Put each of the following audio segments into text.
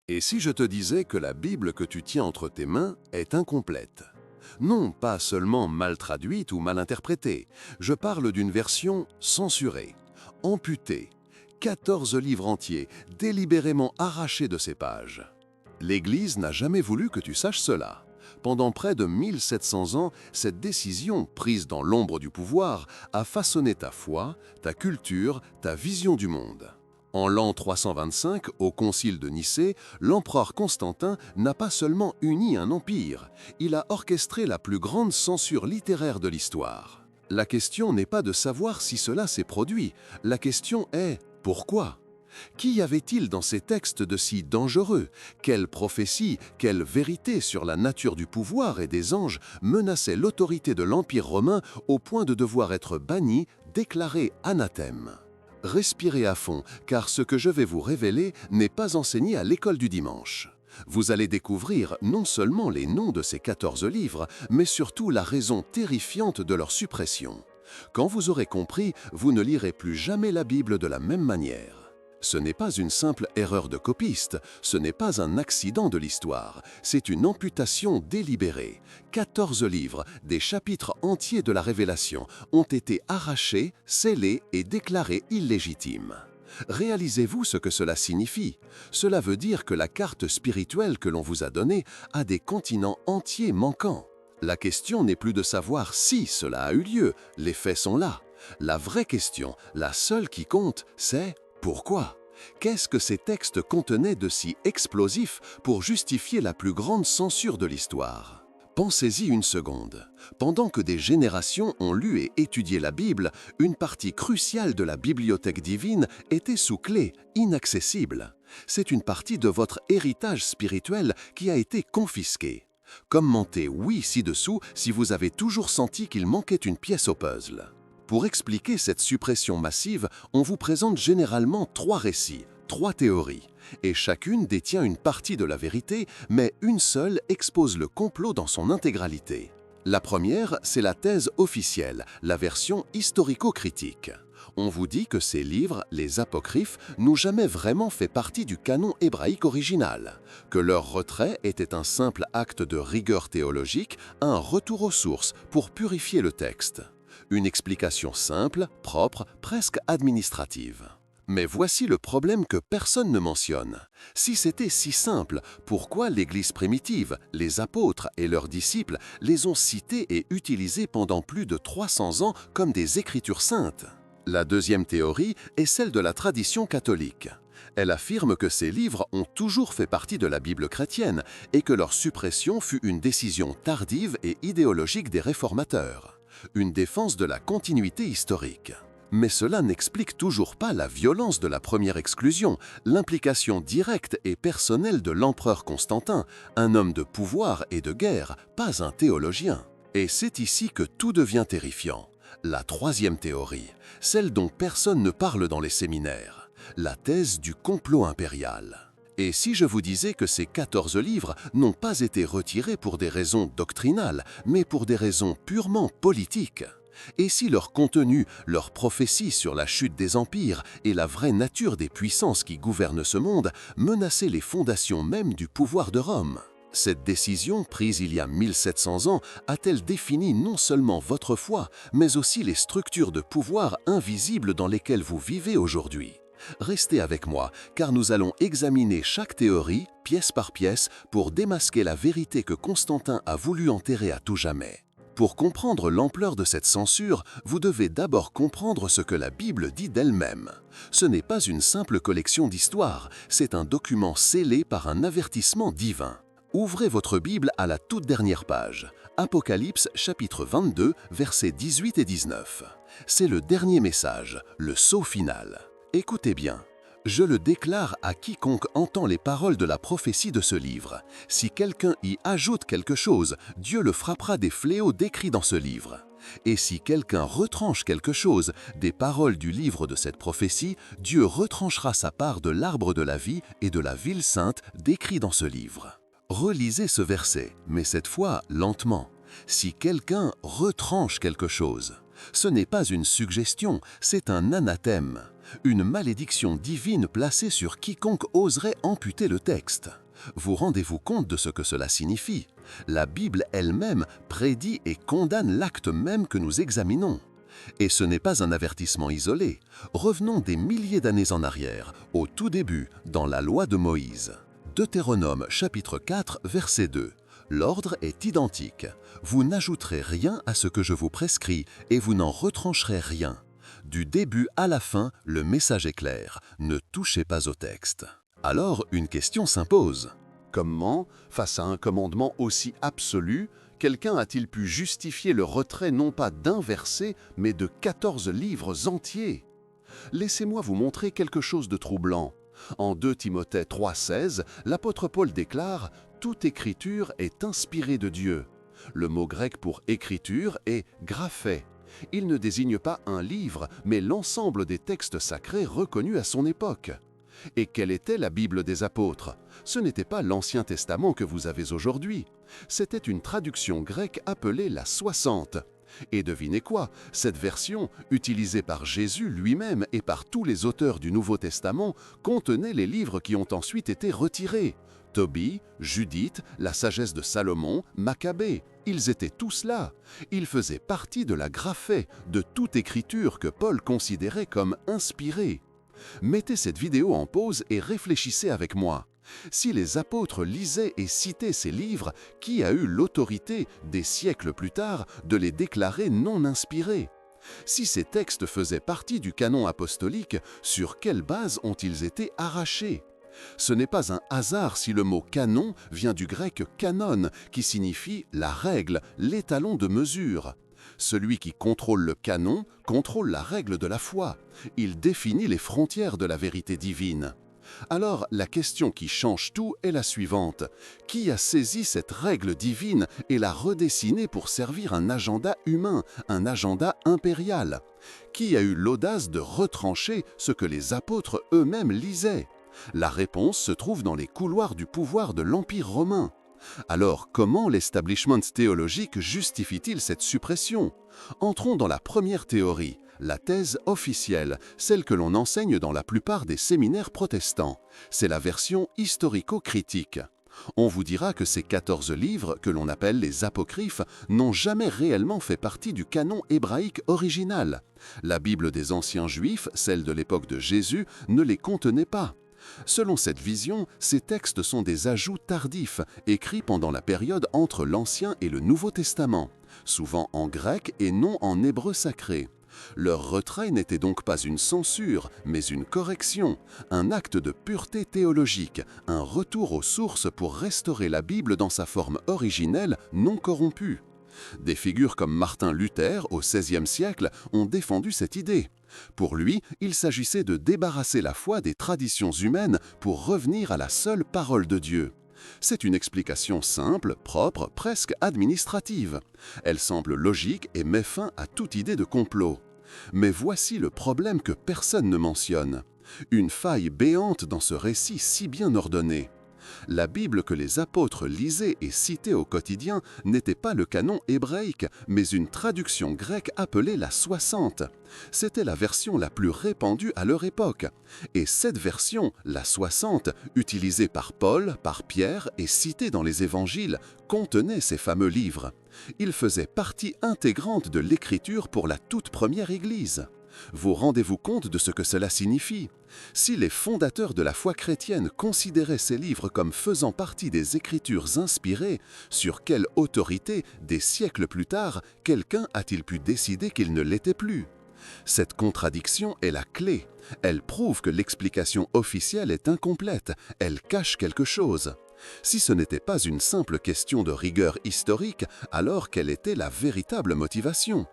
Et si je te disais que la Bible que tu tiens entre tes mains est incomplète? Non, pas seulement mal traduite ou mal interprétée. Je parle d'une version censurée, amputée, 14 livres entiers, délibérément arrachés de ces pages. L'Église n'a jamais voulu que tu saches cela. Pendant près de 1700 ans, cette décision, prise dans l'ombre du pouvoir, a façonné ta foi, ta culture, ta vision du monde. En l'an 325, au concile de Nicée, l'empereur Constantin n'a pas seulement uni un empire, il a orchestré la plus grande censure littéraire de l'histoire. La question n'est pas de savoir si cela s'est produit, la question est « pourquoi ?» Qu'y avait-il dans ces textes de si dangereux? Quelle prophétie, quelle vérité sur la nature du pouvoir et des anges menaçait l'autorité de l'Empire romain au point de devoir être banni, déclaré anathème? Respirez à fond, car ce que je vais vous révéler n'est pas enseigné à l'école du dimanche. Vous allez découvrir non seulement les noms de ces 14 livres, mais surtout la raison terrifiante de leur suppression. Quand vous aurez compris, vous ne lirez plus jamais la Bible de la même manière. Ce n'est pas une simple erreur de copiste, ce n'est pas un accident de l'histoire, c'est une amputation délibérée. 14 livres, des chapitres entiers de la Révélation, ont été arrachés, scellés et déclarés illégitimes. Réalisez-vous ce que cela signifie? Cela veut dire que la carte spirituelle que l'on vous a donnée a des continents entiers manquants. La question n'est plus de savoir si cela a eu lieu, les faits sont là. La vraie question, la seule qui compte, c'est pourquoi? Qu'est-ce que ces textes contenaient de si explosif pour justifier la plus grande censure de l'histoire? Pensez-y une seconde. Pendant que des générations ont lu et étudié la Bible, une partie cruciale de la bibliothèque divine était sous clé, inaccessible. C'est une partie de votre héritage spirituel qui a été confisquée. Commentez oui ci-dessous si vous avez toujours senti qu'il manquait une pièce au puzzle. Pour expliquer cette suppression massive, on vous présente généralement 3 récits, 3 théories, et chacune détient une partie de la vérité, mais une seule expose le complot dans son intégralité. La première, c'est la thèse officielle, la version historico-critique. On vous dit que ces livres, les apocryphes, n'ont jamais vraiment fait partie du canon hébraïque original, que leur retrait était un simple acte de rigueur théologique, un retour aux sources pour purifier le texte. Une explication simple, propre, presque administrative. Mais voici le problème que personne ne mentionne. Si c'était si simple, pourquoi l'Église primitive, les apôtres et leurs disciples les ont cités et utilisés pendant plus de 300 ans comme des écritures saintes? La deuxième théorie est celle de la tradition catholique. Elle affirme que ces livres ont toujours fait partie de la Bible chrétienne et que leur suppression fut une décision tardive et idéologique des réformateurs. Une défense de la continuité historique. Mais cela n'explique toujours pas la violence de la première exclusion, l'implication directe et personnelle de l'empereur Constantin, un homme de pouvoir et de guerre, pas un théologien. Et c'est ici que tout devient terrifiant. La troisième théorie, celle dont personne ne parle dans les séminaires, la thèse du complot impérial. Et si je vous disais que ces 14 livres n'ont pas été retirés pour des raisons doctrinales, mais pour des raisons purement politiques? Et si leur contenu, leur prophétie sur la chute des empires et la vraie nature des puissances qui gouvernent ce monde menaçaient les fondations mêmes du pouvoir de Rome? Cette décision, prise il y a 1700 ans, a-t-elle défini non seulement votre foi, mais aussi les structures de pouvoir invisibles dans lesquelles vous vivez aujourd'hui? Restez avec moi, car nous allons examiner chaque théorie, pièce par pièce, pour démasquer la vérité que Constantin a voulu enterrer à tout jamais. Pour comprendre l'ampleur de cette censure, vous devez d'abord comprendre ce que la Bible dit d'elle-même. Ce n'est pas une simple collection d'histoires, c'est un document scellé par un avertissement divin. Ouvrez votre Bible à la toute dernière page, Apocalypse chapitre 22, versets 18 et 19. C'est le dernier message, le sceau final. Écoutez bien. Je le déclare à quiconque entend les paroles de la prophétie de ce livre. Si quelqu'un y ajoute quelque chose, Dieu le frappera des fléaux décrits dans ce livre. Et si quelqu'un retranche quelque chose des paroles du livre de cette prophétie, Dieu retranchera sa part de l'arbre de la vie et de la ville sainte décrits dans ce livre. Relisez ce verset, mais cette fois lentement. Si quelqu'un retranche quelque chose, ce n'est pas une suggestion, c'est un anathème. une malédiction divine placée sur quiconque oserait amputer le texte. Vous rendez-vous compte de ce que cela signifie? La Bible elle-même prédit et condamne l'acte même que nous examinons. Et ce n'est pas un avertissement isolé. Revenons des milliers d'années en arrière, au tout début, dans la loi de Moïse. Deutéronome chapitre 4, verset 2. L'ordre est identique. Vous n'ajouterez rien à ce que je vous prescris et vous n'en retrancherez rien. Du début à la fin, le message est clair. Ne touchez pas au texte. Alors, une question s'impose. Comment, face à un commandement aussi absolu, quelqu'un a-t-il pu justifier le retrait non pas d'un verset, mais de 14 livres entiers? Laissez-moi vous montrer quelque chose de troublant. En 2 Timothée 3,16, l'apôtre Paul déclare « Toute écriture est inspirée de Dieu ». Le mot grec pour écriture est « graphé ». Il ne désigne pas un livre, mais l'ensemble des textes sacrés reconnus à son époque. Et quelle était la Bible des apôtres? Ce n'était pas l'Ancien Testament que vous avez aujourd'hui. C'était une traduction grecque appelée la 60. Et devinez quoi? Cette version, utilisée par Jésus lui-même et par tous les auteurs du Nouveau Testament, contenait les livres qui ont ensuite été retirés. Tobie, Judith, la sagesse de Salomon, Maccabée, ils étaient tous là. Ils faisaient partie de la graphée, de toute écriture que Paul considérait comme inspirée. Mettez cette vidéo en pause et réfléchissez avec moi. Si les apôtres lisaient et citaient ces livres, qui a eu l'autorité, des siècles plus tard, de les déclarer non inspirés? Si ces textes faisaient partie du canon apostolique, sur quelle base ont-ils été arrachés? Ce n'est pas un hasard si le mot « canon » vient du grec « canon » qui signifie la règle, l'étalon de mesure. Celui qui contrôle le canon contrôle la règle de la foi. Il définit les frontières de la vérité divine. Alors, la question qui change tout est la suivante. Qui a saisi cette règle divine et l'a redessinée pour servir un agenda humain, un agenda impérial? Qui a eu l'audace de retrancher ce que les apôtres eux-mêmes lisaient? La réponse se trouve dans les couloirs du pouvoir de l'Empire romain. Alors, comment l'establishment théologique justifie-t-il cette suppression? Entrons dans la première théorie, la thèse officielle, celle que l'on enseigne dans la plupart des séminaires protestants. C'est la version historico-critique. On vous dira que ces 14 livres, que l'on appelle les apocryphes, n'ont jamais réellement fait partie du canon hébraïque original. La Bible des anciens Juifs, celle de l'époque de Jésus, ne les contenait pas. Selon cette vision, ces textes sont des ajouts tardifs, écrits pendant la période entre l'Ancien et le Nouveau Testament, souvent en grec et non en hébreu sacré. Leur retrait n'était donc pas une censure, mais une correction, un acte de pureté théologique, un retour aux sources pour restaurer la Bible dans sa forme originelle, non corrompue. Des figures comme Martin Luther, au XVIe siècle, ont défendu cette idée. Pour lui, il s'agissait de débarrasser la foi des traditions humaines pour revenir à la seule parole de Dieu. C'est une explication simple, propre, presque administrative. Elle semble logique et met fin à toute idée de complot. Mais voici le problème que personne ne mentionne. Une faille béante dans ce récit si bien ordonné. La Bible que les apôtres lisaient et citaient au quotidien n'était pas le canon hébraïque, mais une traduction grecque appelée la 60. C'était la version la plus répandue à leur époque. Et cette version, la 60, utilisée par Paul, par Pierre et citée dans les évangiles, contenait ces fameux livres. Ils faisaient partie intégrante de l'écriture pour la toute première Église. Vous rendez-vous compte de ce que cela signifie? Si les fondateurs de la foi chrétienne considéraient ces livres comme faisant partie des Écritures inspirées, sur quelle autorité, des siècles plus tard, quelqu'un a-t-il pu décider qu'ils ne l'étaient plus? Cette contradiction est la clé. Elle prouve que l'explication officielle est incomplète, elle cache quelque chose. Si ce n'était pas une simple question de rigueur historique, alors quelle était la véritable motivation?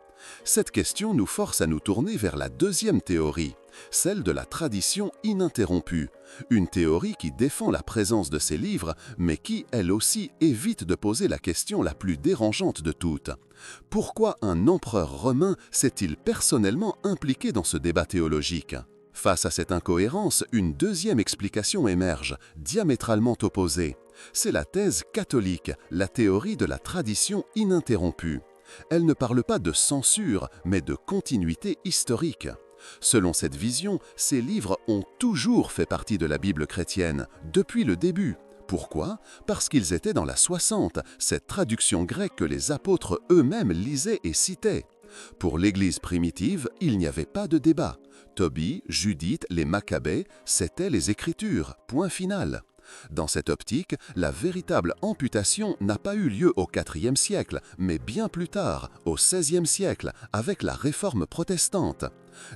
Cette question nous force à nous tourner vers la deuxième théorie, celle de la tradition ininterrompue, une théorie qui défend la présence de ces livres, mais qui, elle aussi, évite de poser la question la plus dérangeante de toutes. Pourquoi un empereur romain s'est-il personnellement impliqué dans ce débat théologique? Face à cette incohérence, une deuxième explication émerge, diamétralement opposée. C'est la thèse catholique, la théorie de la tradition ininterrompue. Elle ne parle pas de censure, mais de continuité historique. Selon cette vision, ces livres ont toujours fait partie de la Bible chrétienne, depuis le début. Pourquoi? Parce qu'ils étaient dans la 60, cette traduction grecque que les apôtres eux-mêmes lisaient et citaient. Pour l'Église primitive, il n'y avait pas de débat. Tobie, Judith, les Maccabées, c'étaient les Écritures, point final. Dans cette optique, la véritable amputation n'a pas eu lieu au IVe siècle, mais bien plus tard, au XVIe siècle, avec la Réforme protestante.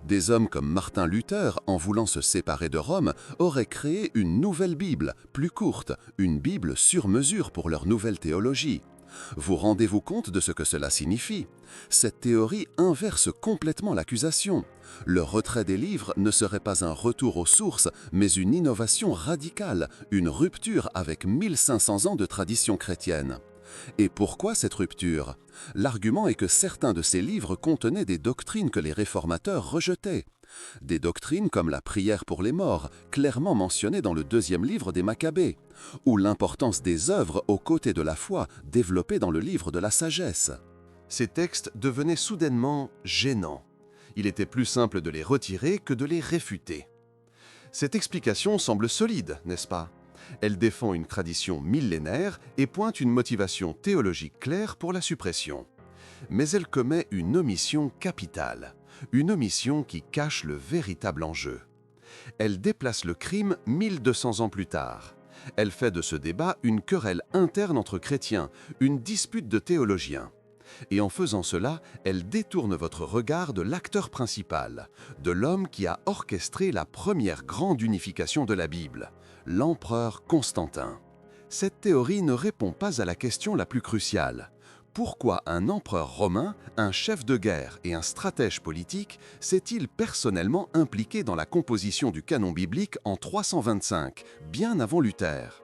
Des hommes comme Martin Luther, en voulant se séparer de Rome, auraient créé une nouvelle Bible, plus courte, une Bible sur mesure pour leur nouvelle théologie. Vous rendez-vous compte de ce que cela signifie? Cette théorie inverse complètement l'accusation. Le retrait des livres ne serait pas un retour aux sources, mais une innovation radicale, une rupture avec 1500 ans de tradition chrétienne. Et pourquoi cette rupture? L'argument est que certains de ces livres contenaient des doctrines que les réformateurs rejetaient. Des doctrines comme la prière pour les morts, clairement mentionnées dans le deuxième livre des Maccabées, ou l'importance des œuvres aux côtés de la foi, développée dans le livre de la sagesse. Ces textes devenaient soudainement gênants. Il était plus simple de les retirer que de les réfuter. Cette explication semble solide, n'est-ce pas? Elle défend une tradition millénaire et pointe une motivation théologique claire pour la suppression. Mais elle commet une omission capitale, une omission qui cache le véritable enjeu. Elle déplace le crime 1200 ans plus tard. Elle fait de ce débat une querelle interne entre chrétiens, une dispute de théologiens. Et en faisant cela, elle détourne votre regard de l'acteur principal, de l'homme qui a orchestré la première grande unification de la Bible, l'empereur Constantin. Cette théorie ne répond pas à la question la plus cruciale. Pourquoi un empereur romain, un chef de guerre et un stratège politique s'est-il personnellement impliqué dans la composition du canon biblique en 325, bien avant Luther?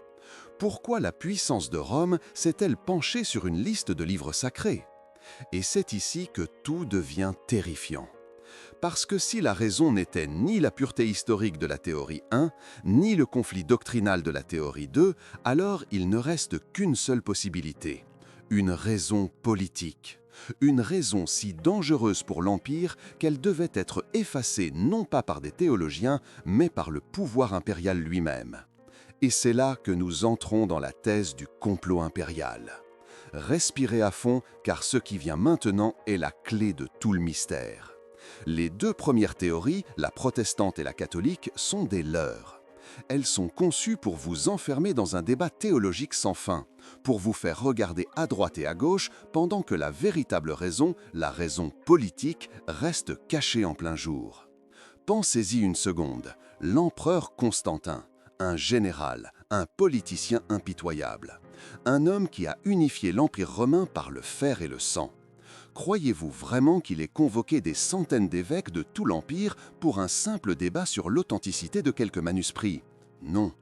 Pourquoi la puissance de Rome s'est-elle penchée sur une liste de livres sacrés? Et c'est ici que tout devient terrifiant. Parce que si la raison n'était ni la pureté historique de la théorie 1, ni le conflit doctrinal de la théorie 2, alors il ne reste qu'une seule possibilité. Une raison politique. Une raison si dangereuse pour l'Empire qu'elle devait être effacée non pas par des théologiens, mais par le pouvoir impérial lui-même. Et c'est là que nous entrons dans la thèse du complot impérial. Respirez à fond, car ce qui vient maintenant est la clé de tout le mystère. Les deux premières théories, la protestante et la catholique, sont des leurres. Elles sont conçues pour vous enfermer dans un débat théologique sans fin, pour vous faire regarder à droite et à gauche, pendant que la véritable raison, la raison politique, reste cachée en plein jour. Pensez-y une seconde. L'empereur Constantin, un général, un politicien impitoyable. Un homme qui a unifié l'Empire romain par le fer et le sang. Croyez-vous vraiment qu'il ait convoqué des centaines d'évêques de tout l'Empire pour un simple débat sur l'authenticité de quelques manuscrits? Non.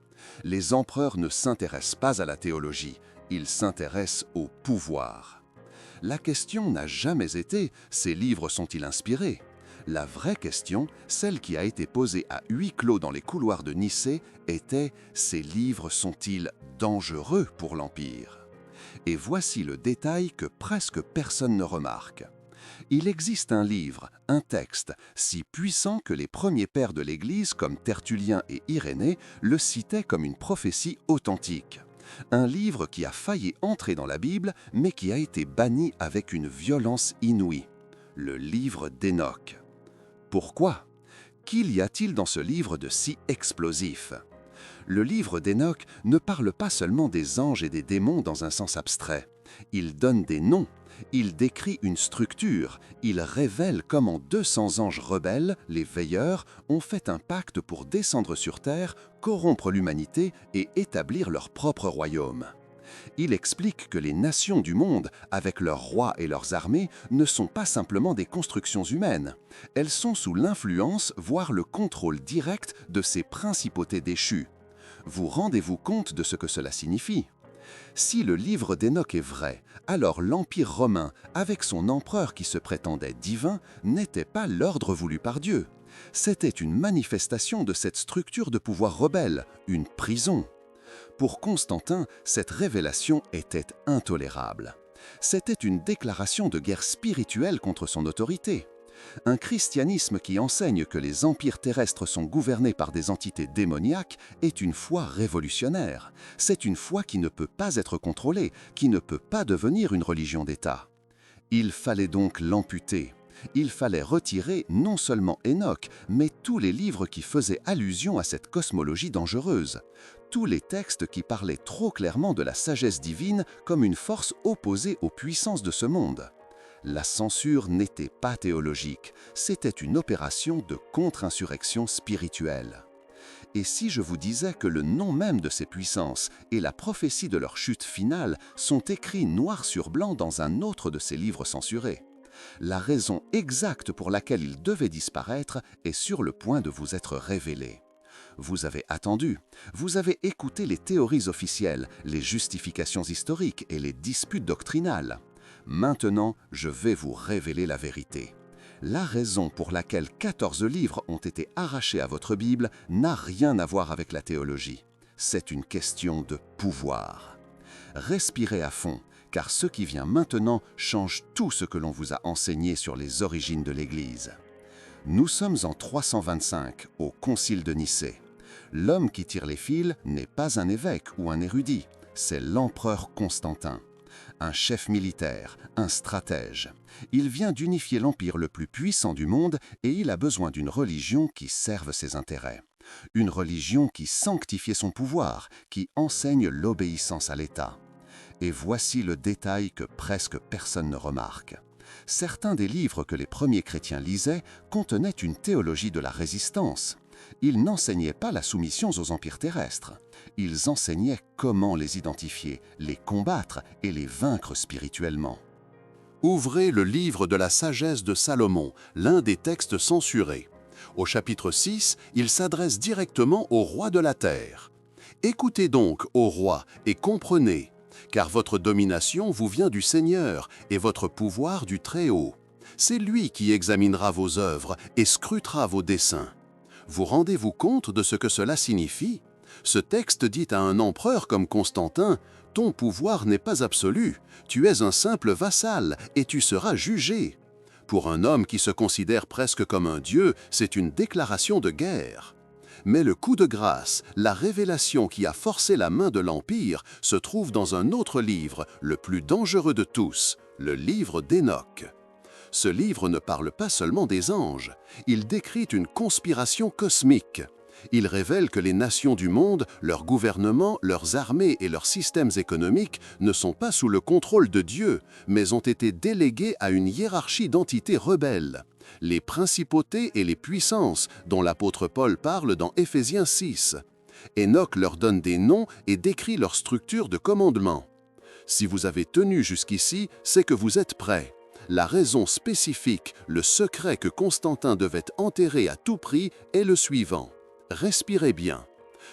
Les empereurs ne s'intéressent pas à la théologie, ils s'intéressent au pouvoir. La question n'a jamais été « ces livres sont-ils inspirés ?» La vraie question, celle qui a été posée à huis clos dans les couloirs de Nicée, était « ces livres sont-ils dangereux pour l'Empire ?» Et voici le détail que presque personne ne remarque. Il existe un livre, un texte, si puissant que les premiers pères de l'Église, comme Tertullien et Irénée, le citaient comme une prophétie authentique. Un livre qui a failli entrer dans la Bible, mais qui a été banni avec une violence inouïe. Le livre d'Hénoch. Pourquoi? Qu'y a-t-il dans ce livre de si explosif? Le livre d'Hénoch ne parle pas seulement des anges et des démons dans un sens abstrait. Il donne des noms, il décrit une structure, il révèle comment 200 anges rebelles, les veilleurs, ont fait un pacte pour descendre sur terre, corrompre l'humanité et établir leur propre royaume. Il explique que les nations du monde, avec leurs rois et leurs armées, ne sont pas simplement des constructions humaines. Elles sont sous l'influence, voire le contrôle direct de ces principautés déchues. Vous rendez-vous compte de ce que cela signifie? Si le livre d'Hénoch est vrai, alors l'Empire romain, avec son empereur qui se prétendait divin, n'était pas l'ordre voulu par Dieu. C'était une manifestation de cette structure de pouvoir rebelle, une prison. Pour Constantin, cette révélation était intolérable. C'était une déclaration de guerre spirituelle contre son autorité. Un christianisme qui enseigne que les empires terrestres sont gouvernés par des entités démoniaques est une foi révolutionnaire. C'est une foi qui ne peut pas être contrôlée, qui ne peut pas devenir une religion d'État. Il fallait donc l'amputer. Il fallait retirer non seulement Enoch, mais tous les livres qui faisaient allusion à cette cosmologie dangereuse. Tous les textes qui parlaient trop clairement de la sagesse divine comme une force opposée aux puissances de ce monde. La censure n'était pas théologique, c'était une opération de contre-insurrection spirituelle. Et si je vous disais que le nom même de ces puissances et la prophétie de leur chute finale sont écrits noir sur blanc dans un autre de ces livres censurés? La raison exacte pour laquelle ils devaient disparaître est sur le point de vous être révélée. Vous avez attendu, vous avez écouté les théories officielles, les justifications historiques et les disputes doctrinales. Maintenant, je vais vous révéler la vérité. La raison pour laquelle 14 livres ont été arrachés à votre Bible n'a rien à voir avec la théologie. C'est une question de pouvoir. Respirez à fond, car ce qui vient maintenant change tout ce que l'on vous a enseigné sur les origines de l'Église. Nous sommes en 325, au Concile de Nicée. L'homme qui tire les fils n'est pas un évêque ou un érudit, c'est l'empereur Constantin. Un chef militaire, un stratège. Il vient d'unifier l'empire le plus puissant du monde et il a besoin d'une religion qui serve ses intérêts. Une religion qui sanctifie son pouvoir, qui enseigne l'obéissance à l'État. Et voici le détail que presque personne ne remarque. Certains des livres que les premiers chrétiens lisaient contenaient une théologie de la résistance. Ils n'enseignaient pas la soumission aux empires terrestres. Ils enseignaient comment les identifier, les combattre et les vaincre spirituellement. Ouvrez le livre de la sagesse de Salomon, l'un des textes censurés. Au chapitre 6, il s'adresse directement au roi de la terre. « Écoutez donc, ô roi, et comprenez, car votre domination vous vient du Seigneur et votre pouvoir du Très-Haut. C'est lui qui examinera vos œuvres et scrutera vos desseins. Vous rendez-vous compte de ce que cela signifie? Ce texte dit à un empereur comme Constantin, « Ton pouvoir n'est pas absolu, tu es un simple vassal et tu seras jugé. » Pour un homme qui se considère presque comme un dieu, c'est une déclaration de guerre. Mais le coup de grâce, la révélation qui a forcé la main de l'Empire, se trouve dans un autre livre, le plus dangereux de tous, le livre d'Enoch. Ce livre ne parle pas seulement des anges, il décrit une conspiration cosmique. Il révèle que les nations du monde, leurs gouvernements, leurs armées et leurs systèmes économiques ne sont pas sous le contrôle de Dieu, mais ont été délégués à une hiérarchie d'entités rebelles. Les principautés et les puissances, dont l'apôtre Paul parle dans Éphésiens 6. Enoch leur donne des noms et décrit leur structure de commandement. Si vous avez tenu jusqu'ici, c'est que vous êtes prêts. La raison spécifique, le secret que Constantin devait enterrer à tout prix est le suivant. Respirez bien.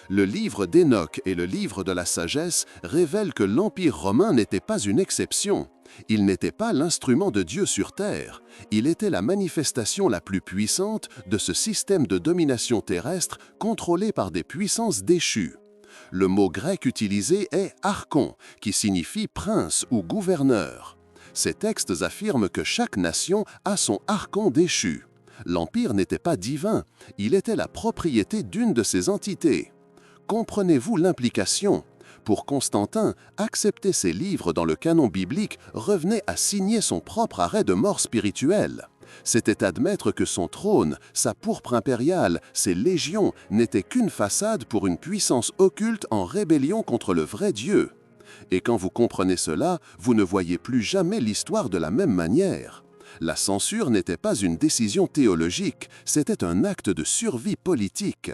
Le livre d'Enoch et le livre de la sagesse révèlent que l'Empire romain n'était pas une exception. Il n'était pas l'instrument de Dieu sur terre. Il était la manifestation la plus puissante de ce système de domination terrestre contrôlé par des puissances déchues. Le mot grec utilisé est « archon », qui signifie « prince » ou « gouverneur ». Ces textes affirment que chaque nation a son archon déchu. L'Empire n'était pas divin, il était la propriété d'une de ces entités. Comprenez-vous l'implication? Pour Constantin, accepter ces livres dans le canon biblique revenait à signer son propre arrêt de mort spirituelle. C'était admettre que son trône, sa pourpre impériale, ses légions n'étaient qu'une façade pour une puissance occulte en rébellion contre le vrai Dieu. Et quand vous comprenez cela, vous ne voyez plus jamais l'histoire de la même manière. La censure n'était pas une décision théologique, c'était un acte de survie politique.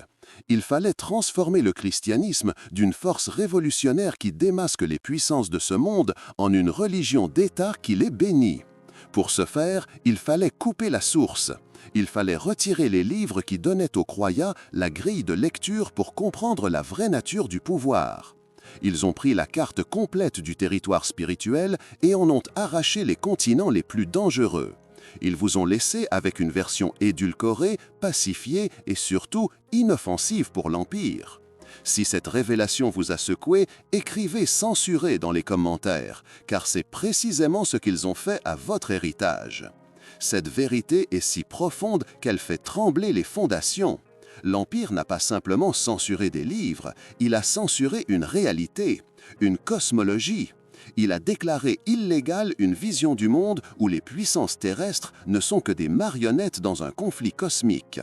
Il fallait transformer le christianisme d'une force révolutionnaire qui démasque les puissances de ce monde en une religion d'État qui les bénit. Pour ce faire, il fallait couper la source. Il fallait retirer les livres qui donnaient aux croyants la grille de lecture pour comprendre la vraie nature du pouvoir. Ils ont pris la carte complète du territoire spirituel et en ont arraché les continents les plus dangereux. Ils vous ont laissé avec une version édulcorée, pacifiée et surtout inoffensive pour l'Empire. Si cette révélation vous a secoué, écrivez censuré dans les commentaires, car c'est précisément ce qu'ils ont fait à votre héritage. Cette vérité est si profonde qu'elle fait trembler les fondations. L'Empire n'a pas simplement censuré des livres, il a censuré une réalité, une cosmologie. Il a déclaré illégale une vision du monde où les puissances terrestres ne sont que des marionnettes dans un conflit cosmique.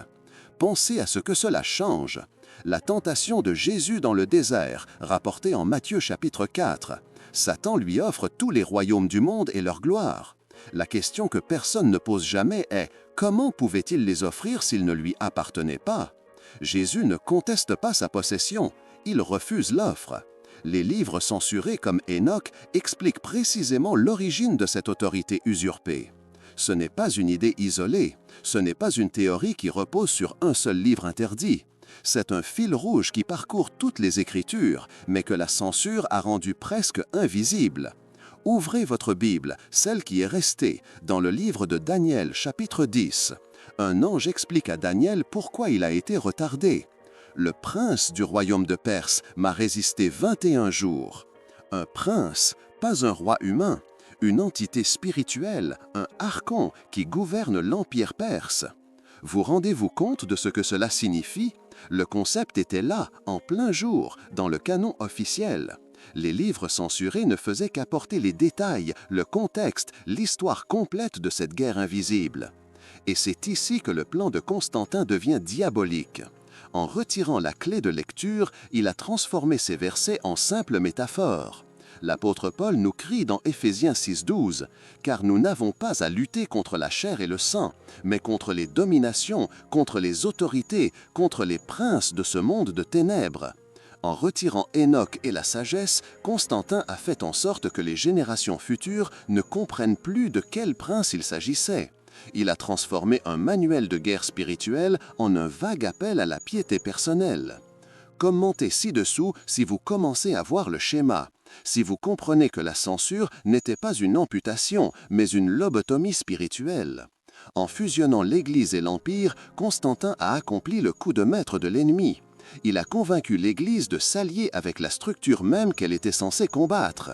Pensez à ce que cela change. La tentation de Jésus dans le désert, rapportée en Matthieu chapitre 4. Satan lui offre tous les royaumes du monde et leur gloire. La question que personne ne pose jamais est « Comment pouvait-il les offrir s'ils ne lui appartenaient pas ?» Jésus ne conteste pas sa possession, il refuse l'offre. Les livres censurés comme Enoch expliquent précisément l'origine de cette autorité usurpée. Ce n'est pas une idée isolée, ce n'est pas une théorie qui repose sur un seul livre interdit. C'est un fil rouge qui parcourt toutes les Écritures, mais que la censure a rendu presque invisible. Ouvrez votre Bible, celle qui est restée, dans le livre de Daniel, chapitre 10. Un ange explique à Daniel pourquoi il a été retardé. Le prince du royaume de Perse m'a résisté 21 jours. Un prince, pas un roi humain, une entité spirituelle, un archon qui gouverne l'empire perse. Vous rendez-vous compte de ce que cela signifie? Le concept était là, en plein jour, dans le canon officiel. Les livres censurés ne faisaient qu'apporter les détails, le contexte, l'histoire complète de cette guerre invisible. Et c'est ici que le plan de Constantin devient diabolique. En retirant la clé de lecture, il a transformé ces versets en simples métaphores. L'apôtre Paul nous crie dans Éphésiens 6,12 « Car nous n'avons pas à lutter contre la chair et le sang, mais contre les dominations, contre les autorités, contre les princes de ce monde de ténèbres. » En retirant Enoch et la sagesse, Constantin a fait en sorte que les générations futures ne comprennent plus de quel prince il s'agissait. Il a transformé un manuel de guerre spirituelle en un vague appel à la piété personnelle. Commentez ci-dessous si vous commencez à voir le schéma, si vous comprenez que la censure n'était pas une amputation, mais une lobotomie spirituelle. En fusionnant l'Église et l'Empire, Constantin a accompli le coup de maître de l'ennemi. Il a convaincu l'Église de s'allier avec la structure même qu'elle était censée combattre.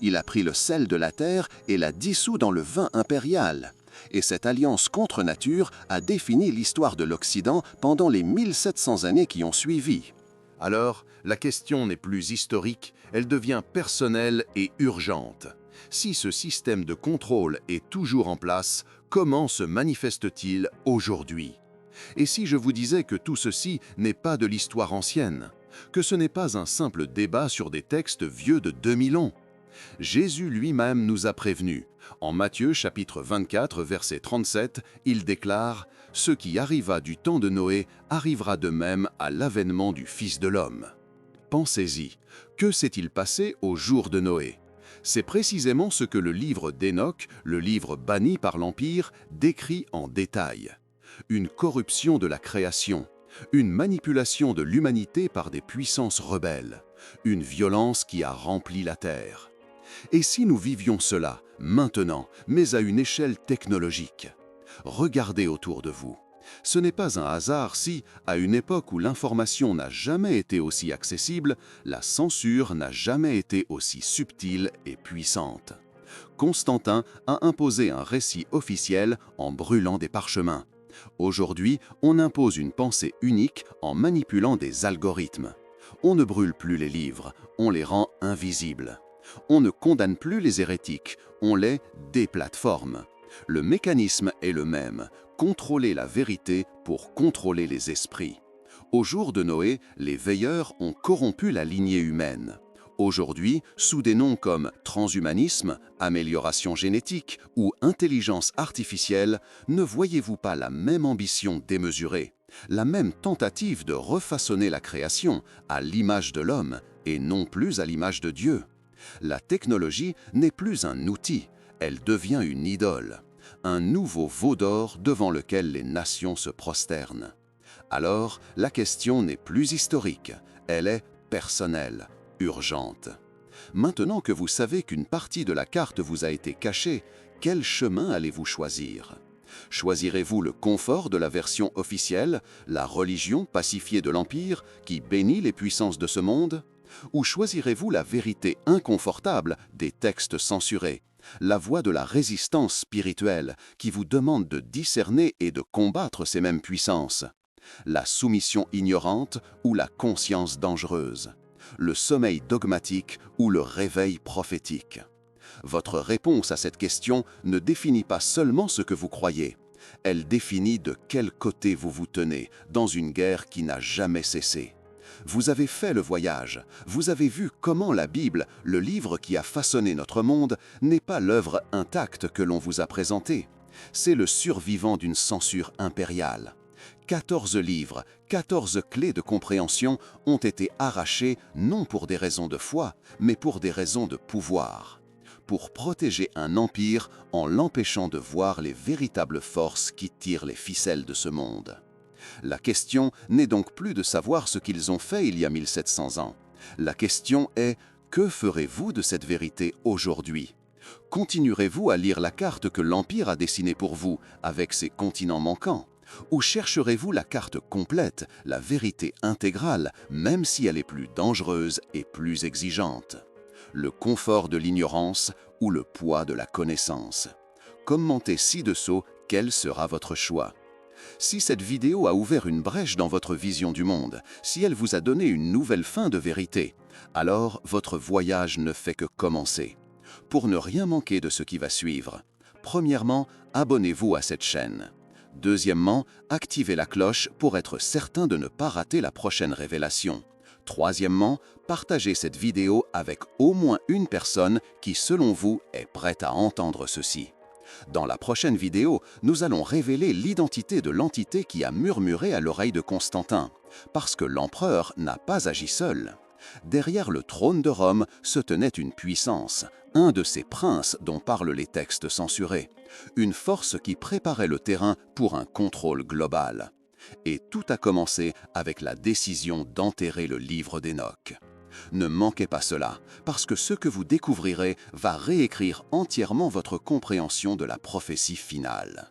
Il a pris le sel de la terre et l'a dissous dans le vin impérial. Et cette alliance contre nature a défini l'histoire de l'Occident pendant les 1700 années qui ont suivi. Alors, la question n'est plus historique, elle devient personnelle et urgente. Si ce système de contrôle est toujours en place, comment se manifeste-t-il aujourd'hui? Et si je vous disais que tout ceci n'est pas de l'histoire ancienne, que ce n'est pas un simple débat sur des textes vieux de 2000 ans? Jésus lui-même nous a prévenus. En Matthieu chapitre 24, verset 37, il déclare « Ce qui arriva du temps de Noé arrivera de même à l'avènement du Fils de l'homme. » Pensez-y, que s'est-il passé au jour de Noé? C'est précisément ce que le livre d'Enoch, le livre banni par l'Empire, décrit en détail. Une corruption de la création, une manipulation de l'humanité par des puissances rebelles, une violence qui a rempli la terre. Et si nous vivions cela, maintenant, mais à une échelle technologique? Regardez autour de vous. Ce n'est pas un hasard si, à une époque où l'information n'a jamais été aussi accessible, la censure n'a jamais été aussi subtile et puissante. Constantin a imposé un récit officiel en brûlant des parchemins. Aujourd'hui, on impose une pensée unique en manipulant des algorithmes. On ne brûle plus les livres, on les rend invisibles. On ne condamne plus les hérétiques, on les déplatforme. Le mécanisme est le même, contrôler la vérité pour contrôler les esprits. Au jour de Noé, les veilleurs ont corrompu la lignée humaine. Aujourd'hui, sous des noms comme transhumanisme, amélioration génétique ou intelligence artificielle, ne voyez-vous pas la même ambition démesurée, la même tentative de refaçonner la création à l'image de l'homme et non plus à l'image de Dieu? La technologie n'est plus un outil, elle devient une idole, un nouveau veau d'or devant lequel les nations se prosternent. Alors, la question n'est plus historique, elle est personnelle, urgente. Maintenant que vous savez qu'une partie de la carte vous a été cachée, quel chemin allez-vous choisir? Choisirez-vous le confort de la version officielle, la religion pacifiée de l'Empire qui bénit les puissances de ce monde? Ou choisirez-vous la vérité inconfortable des textes censurés, la voie de la résistance spirituelle qui vous demande de discerner et de combattre ces mêmes puissances, la soumission ignorante ou la conscience dangereuse, le sommeil dogmatique ou le réveil prophétique. Votre réponse à cette question ne définit pas seulement ce que vous croyez, elle définit de quel côté vous vous tenez dans une guerre qui n'a jamais cessé. Vous avez fait le voyage, vous avez vu comment la Bible, le livre qui a façonné notre monde, n'est pas l'œuvre intacte que l'on vous a présentée. C'est le survivant d'une censure impériale. 14 livres, 14 clés de compréhension ont été arrachées non pour des raisons de foi, mais pour des raisons de pouvoir. Pour protéger un empire en l'empêchant de voir les véritables forces qui tirent les ficelles de ce monde. La question n'est donc plus de savoir ce qu'ils ont fait il y a 1700 ans. La question est, que ferez-vous de cette vérité aujourd'hui? Continuerez-vous à lire la carte que l'Empire a dessinée pour vous, avec ses continents manquants? Ou chercherez-vous la carte complète, la vérité intégrale, même si elle est plus dangereuse et plus exigeante? Le confort de l'ignorance ou le poids de la connaissance? Commentez ci-dessous quel sera votre choix. Si cette vidéo a ouvert une brèche dans votre vision du monde, si elle vous a donné une nouvelle fin de vérité, alors votre voyage ne fait que commencer. Pour ne rien manquer de ce qui va suivre, premièrement, abonnez-vous à cette chaîne. Deuxièmement, activez la cloche pour être certain de ne pas rater la prochaine révélation. Troisièmement, partagez cette vidéo avec au moins une personne qui, selon vous, est prête à entendre ceci. Dans la prochaine vidéo, nous allons révéler l'identité de l'entité qui a murmuré à l'oreille de Constantin, parce que l'empereur n'a pas agi seul. Derrière le trône de Rome se tenait une puissance, un de ces princes dont parlent les textes censurés, une force qui préparait le terrain pour un contrôle global. Et tout a commencé avec la décision d'enterrer le livre d'Hénoch. Ne manquez pas cela, parce que ce que vous découvrirez va réécrire entièrement votre compréhension de la prophétie finale.